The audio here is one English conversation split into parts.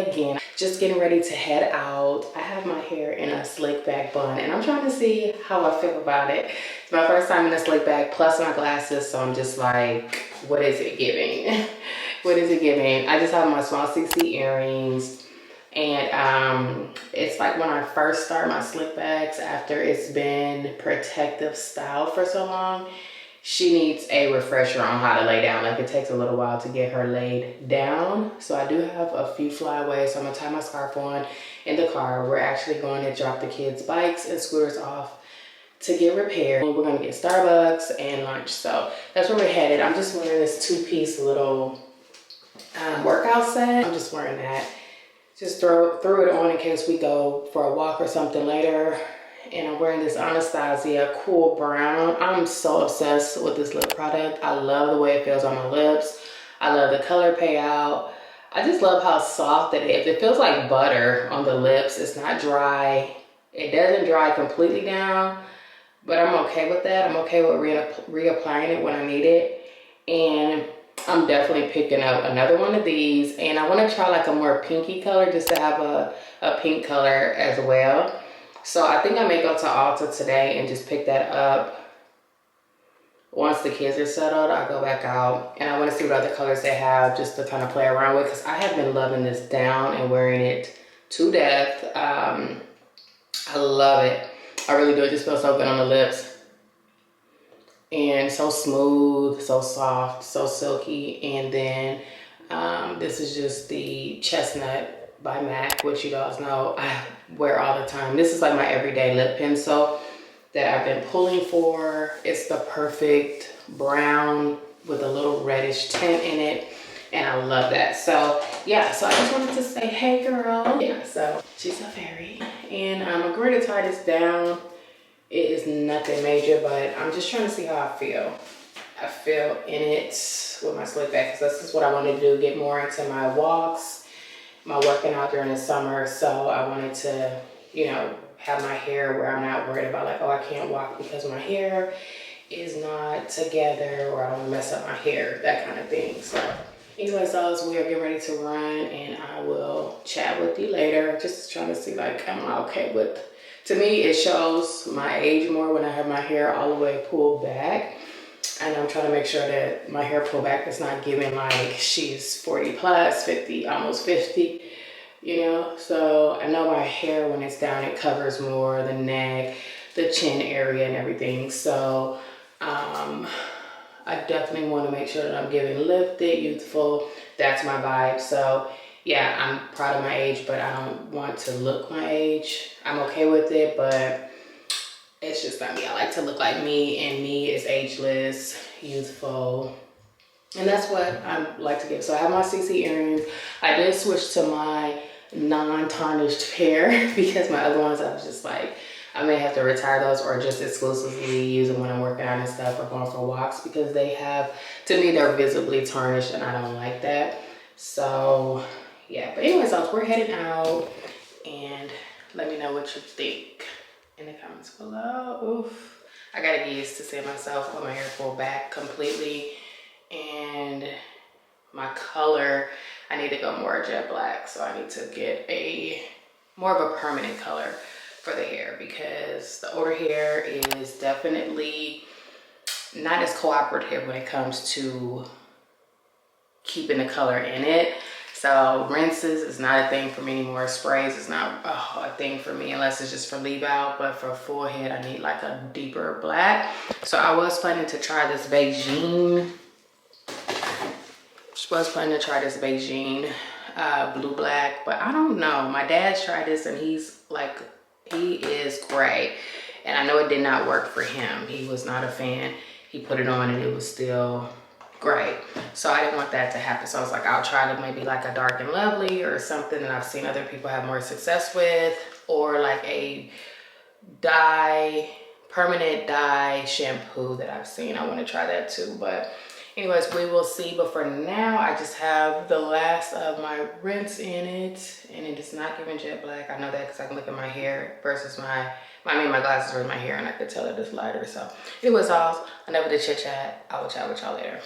again. Just getting ready to head out. I have my hair in a slick back bun and I'm trying to see how I feel about it. It's my first time in a slick back plus my glasses, so I'm just like, what is it giving? What is it giving? I just have my small 6C earrings, and it's like when I first start my slick backs after it's been protective style for so long. She needs a refresher on how to lay down. Like, it takes a little while to get her laid down. So I do have a few flyaways. So I'm gonna tie my scarf on in the car. We're actually going to drop the kids' bikes and scooters off to get repaired. We're gonna get Starbucks and lunch. So that's where we're headed. I'm just wearing this two-piece little workout set. I'm just wearing that. Just threw it on in case we go for a walk or something later. And I'm wearing this Anastasia Cool Brown. I'm so obsessed with this lip product. I love the way it feels on my lips. I love the color payout. I just love how soft it is. It feels like butter on the lips. It's not dry. It doesn't dry completely down, but I'm okay with that. I'm okay with reapplying it when I need it. And I'm definitely picking up another one of these. And I want to try like a more pinky color, just to have a pink color as well. So I think I may go to Ulta today and just pick that up. Once the kids are settled, I'll go back out. And I want to see what other colors they have just to kind of play around with, because I have been loving this down and wearing it to death. I love it. I really do. It just feels so good on the lips. And so smooth, so soft, so silky. And then this is just the Chestnut by MAC, which you guys know I wear all the time. This is like my everyday lip pencil that I've been pulling for. It's the perfect brown with a little reddish tint in it, and I love that. So yeah, so I just wanted to say, hey girl. Yeah, so she's a fairy, and I'm going to tie this down. It is nothing major, but I'm just trying to see how I feel. I feel in it with my slick back, because this is what I wanted to do, get more into my walks, my working out during the summer. So I wanted to, you know, have my hair where I'm not worried about like, oh, I can't walk because my hair is not together, or I don't want to mess up my hair, that kind of thing. So anyways, we are getting ready to run, and I will chat with you later. Just trying to see like, am I okay with, to me, it shows my age more when I have my hair all the way pulled back. And I'm trying to make sure that my hair pull back is not giving like she's 40 plus, 50, almost 50, you know? So I know my hair, when it's down, it covers more the neck, the chin area and everything. So I definitely want to make sure that I'm giving lifted, youthful. That's my vibe. So yeah, I'm proud of my age, but I don't want to look my age. I'm okay with it, but it's just not me. I like to look like me, and me is ageless, youthful, and that's what I like to give. So I have my 6C earrings. I did switch to my non-tarnished pair because my other ones, I was just like, I may have to retire those or just exclusively use them when I'm working out and stuff or going for walks, because they have, to me, they're visibly tarnished and I don't like that. So yeah, but anyways, we're heading out, and let me know what you think in the comments below. Oof. I gotta get used to seeing myself with my hair pulled back completely, and my color, I need to go more jet black. So I need to get a more of a permanent color for the hair, because the older hair is definitely not as cooperative when it comes to keeping the color in it. So rinses is not a thing for me anymore. Sprays is not a thing for me unless it's just for leave out. But for full head, I need like a deeper black. So I was planning to try this Beijing. Blue black, but I don't know. My dad's tried this and he's like, he is gray. And I know it did not work for him. He was not a fan. He put it on and it was still gray. So I didn't want that to happen. So I was like, I'll try to maybe like a Dark and Lovely or something that I've seen other people have more success with, or like a dye, permanent dye shampoo that I've seen. I want to try that too. But anyways, we will see. But for now, I just have the last of my rinse in it, and it is not giving jet black. I know that because I can look at my hair versus my glasses are in my hair, and I could tell it is lighter. So anyways, enough of the chit chat. I will chat with y'all later.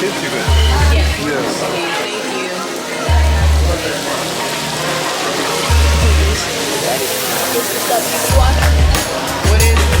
tips you good? Yes. Yes. Thank you. What is